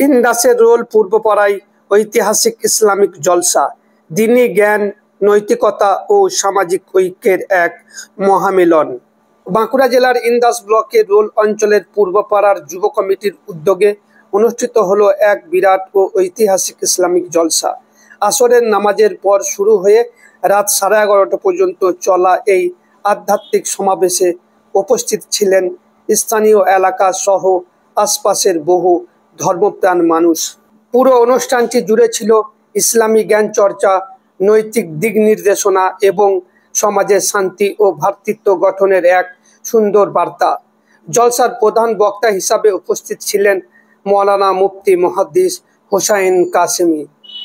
ইন্দাসের role পূর্বপাড়ায় ঐতিহাসিক Islamic জলসা, দ্বীনি জ্ঞান, নৈতিকতা ও সামাজিক ঐক্যের এক মহামিলন। বাঁকুড়া জেলার ইন্দাস ব্লকের রোল অঞ্চলের পূর্বপাড়ার যুব কমিটির উদ্যোগে অনুষ্ঠিত হলো এক বিরাট ও ঐতিহাসিক ইসলামিক জলসা। আসরের নামাজের পর শুরু হয়ে রাত 11:30 পর্যন্ত চলা এই আধ্যাত্মিক সমাবেশে উপস্থিত ছিলেন স্থানীয় এলাকা সহ আশপাশের বহু ধর্মপ্রাণ মানুষ। পুরো অনুষ্ঠানটি জুড়ে ছিল ইসলামী জ্ঞান চর্চা, নৈতিক দিক নির্দেশনা এবং সমাজের শান্তি ও ভ্রাতৃত্ব গঠনের এক সুন্দর বার্তা। জলসার প্রধান বক্তা হিসাবে উপস্থিত ছিলেন মৌলানা মুফতি মুহাদ্দিস হোসাইন কাসেমি,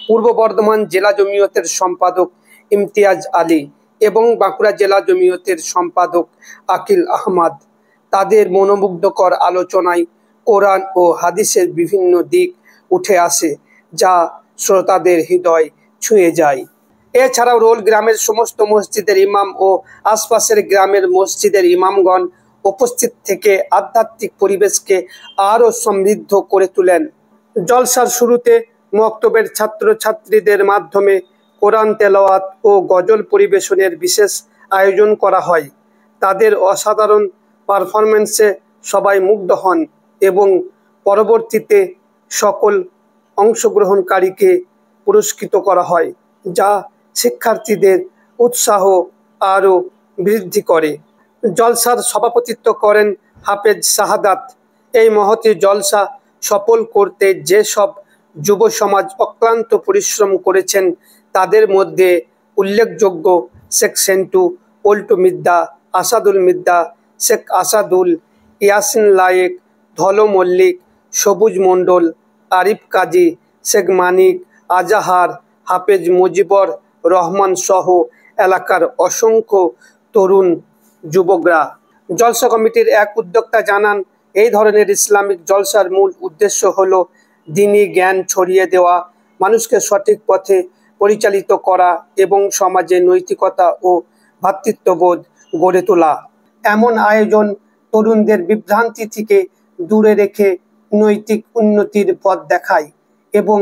পূর্ব বর্ধমান জেলা জমিয়তের সম্পাদক ইমতিয়াজ আলী এবং বাঁকুড়া জেলা জমিয়তের সম্পাদক আকিল আহমদ। তাদের মনোমুগ্ধকর আলোচনায় কোরআন ও হাদিসের বিভিন্ন দিক উঠে আসে, যা শ্রোতাদের হৃদয় ছুঁয়ে যায়। এছাড়াও রোল গ্রামের সমস্ত মসজিদের ইমাম ও আশপাশের গ্রামের মসজিদের ইমামগণ উপস্থিত থেকে আধ্যাত্মিক পরিবেশকে আরও সমৃদ্ধ করে তোলেন। জলসার শুরুতে মক্তবের ছাত্রছাত্রীদের মাধ্যমে কোরআন তেলাওয়াত ও গজল পরিবেশনের বিশেষ আয়োজন করা হয়। তাদের অসাধারণ পারফরমেন্সে সবাই মুগ্ধ হন এবং পরবর্তীতে সকল অংশগ্রহণকারীকে পুরস্কৃত করা হয়, যা শিক্ষার্থীদের উৎসাহ আরও বৃদ্ধি করে। জলসার সভাপতিত্ব করেন হাফেজ শাহাদাত। এই মহতী জলসা সফল করতে যেসব যুব সমাজ অক্লান্ত পরিশ্রম করেছেন তাদের মধ্যে উল্লেখযোগ্য শেখ সেন্টু, পল্টু মিদ্দা, আসাদুল মিদ্দা, শেখ আসাদুল, ইয়াসিন লায়েক, ধলো মল্লিক, সবুজ মণ্ডল, আরিফ কাজী, শেখ মানিক, আজাহার, হাফেজ মুজিবর রহমান সহ এলাকার অসংখ্য তরুণ যুবকরা। জলসা কমিটির এক উদ্যোক্তা জানান, এই ধরনের ইসলামিক জলসার মূল উদ্দেশ্য হলো দ্বীনি জ্ঞান ছড়িয়ে দেওয়া, মানুষকে সঠিক পথে পরিচালিত করা এবং সমাজে নৈতিকতা ও ভ্রাতৃত্ববোধ গড়ে তোলা। এমন আয়োজন তরুণদের বিভ্রান্তি থেকে দূরে রেখে নৈতিক উন্নতির পথ দেখায় এবং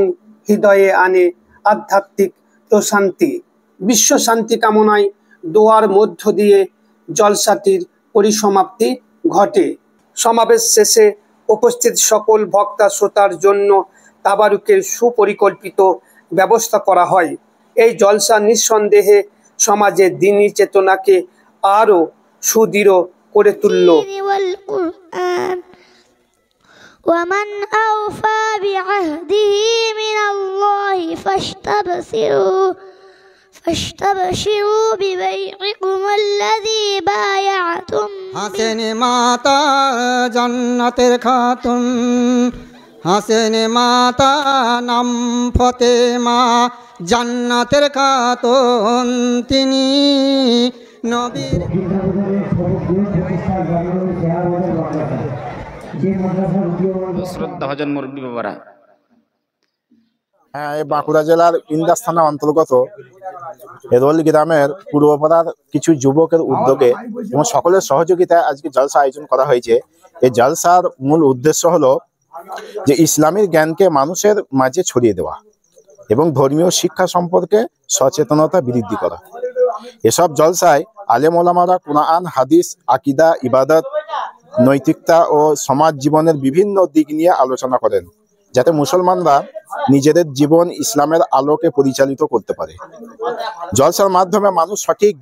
হৃদয়ে আনে আধ্যাত্মিক প্রশান্তি। বিশ্ব শান্তি কামনায় দোয়ার মধ্য দিয়ে জলসাটির পরিসমাপ্তি ঘটে। সমাবেশ শেষে উপস্থিত সকল বক্তা শ্রোতার জন্য তাবারুকের সুপরিকল্পিত ব্যবস্থা করা হয়। এই জলসা নিঃসন্দেহে সমাজে দ্বীনি চেতনাকে আরও সুদৃঢ় করে তুলল। ومن أوفى بعهده من الله فاشتبشروا ببيعكم الذي بايعتم হাসেন মাতা জান্নাতের খাতুন, হাসেন মাতা নাম ফতেমা জান্নাতের খাতুন, তিনি নবীর শ্রদ্ধাভাজন মুরব্বী বাবারা। হ্যাঁ, এই বাঁকুড়া জেলার ইন্দাস থানা অন্তর্গত রোল গ্রামের পূর্বপাড়ার কিছু যুবকের উদ্যোগে এবং সকলের সহযোগিতায় আজকে জলসা আয়োজন করা হয়েছে। এই জলসার মূল উদ্দেশ্য হলো যে ইসলামের জ্ঞানকে মানুষের মাঝে ছড়িয়ে দেওয়া এবং ধর্মীয় শিক্ষা সম্পর্কে সচেতনতা বৃদ্ধি করা। এসব জলসায় আলেম ওলামারা কুরআন, হাদিস, আকীদা, ইবাদত, নৈতিকতা ও সমাজ জীবনের বিভিন্ন দিক নিয়ে আলোচনা করেন, যাতে মুসলমানরা নিজেদের জীবন ইসলামের আলোকে পরিচালিত করতে পারে। জলসার মাধ্যমে মানুষ সঠিক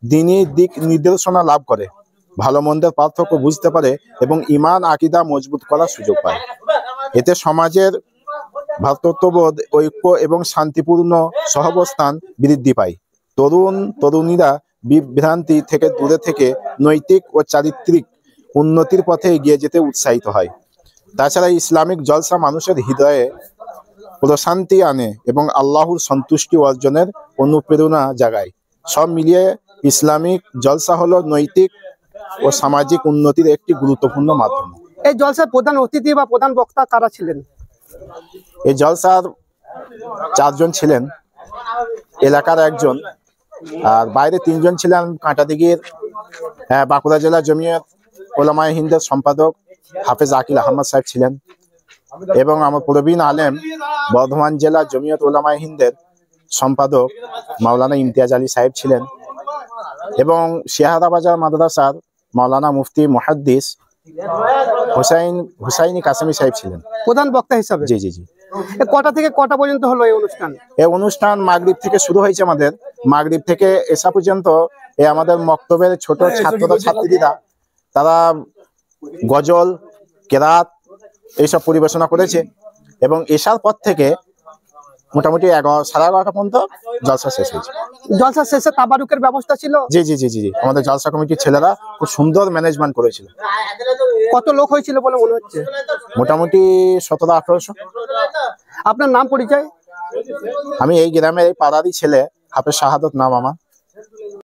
দ্বীনি দিক নির্দেশনা লাভ করে, ভালো মন্দের পার্থক্য বুঝতে পারে এবং ঈমান আকীদা মজবুত করার সুযোগ পায়। এতে সমাজের ভ্রাতৃত্ববোধ, ঐক্য এবং শান্তিপূর্ণ সহাবস্থান বৃদ্ধি পায়। তরুণীরা বিভ্রান্তি থেকে দূরে থেকে নৈতিক ও চারিত্রিক উন্নতির পথে এগিয়ে যেতে উৎসাহিত হয়। তাছাড়া ইসলামিক জলসা মানুষের হৃদয়ে প্রশান্তি আনে এবং আল্লাহর সন্তুষ্টি অর্জনের অনুপ্রেরণা জাগায়। সব মিলিয়ে ইসলামিক জলসা হলো নৈতিক ও সামাজিক উন্নতির একটি গুরুত্বপূর্ণ মাধ্যম। এই জলসার প্রধান অতিথি বা প্রধান বক্তা কারা ছিলেন? এই জলসার 4 জন ছিলেন, এলাকার একজন, আর বাইরে 3 জন ছিলেন। কাঁটাদিঘির বাঁকুড়া জেলা জমিয়ত ওলামায়ে হিন্দের সম্পাদক হাফেজ আকিল আহমদ সাহেব ছিলেন। এবং আমার প্রবীণ আলেম বর্ধমান জেলা জমিয়ত উলামায়ে হিন্দের সম্পাদক মাওলানা ইমতিয়াজ আলী সাহেব ছিলেন এবং শেহাদাবাজার মাদ্রাসার মাওলানা মুফতি মুহাদ্দিস হুসাইনি কাসেমি সাহেব ছিলেন প্রধান বক্তা হিসাবে। জি জি জি। কটা থেকে কটা পর্যন্ত হলো এই অনুষ্ঠান? এই অনুষ্ঠান মাগরিব থেকে শুরু হয়েছে, আমাদের মাগরিব থেকে এশা পর্যন্ত। এই আমাদের মক্তবের ছোট ছাত্রীরা তারা গজল, কেরাত এইসব পরিবেশনা করেছে এবং এশার পর থেকে মোটামুটি 11:30 পর্যন্ত জলসা শেষ হয়েছে। জলসা শেষে তাবারুকের ব্যবস্থা ছিল? জি জি জি জি। আমাদের জলসা কমিটির ছেলেরা খুব সুন্দর ম্যানেজমেন্ট করেছিল। কত লোক হয়েছিল বলে মনে হচ্ছে? মোটামুটি 1700-1800। আপনার নাম পরিচয়? আমি এই গ্রামের এই পাড়ারই ছেলে, হাফেজ শাহাদত নাম আমার।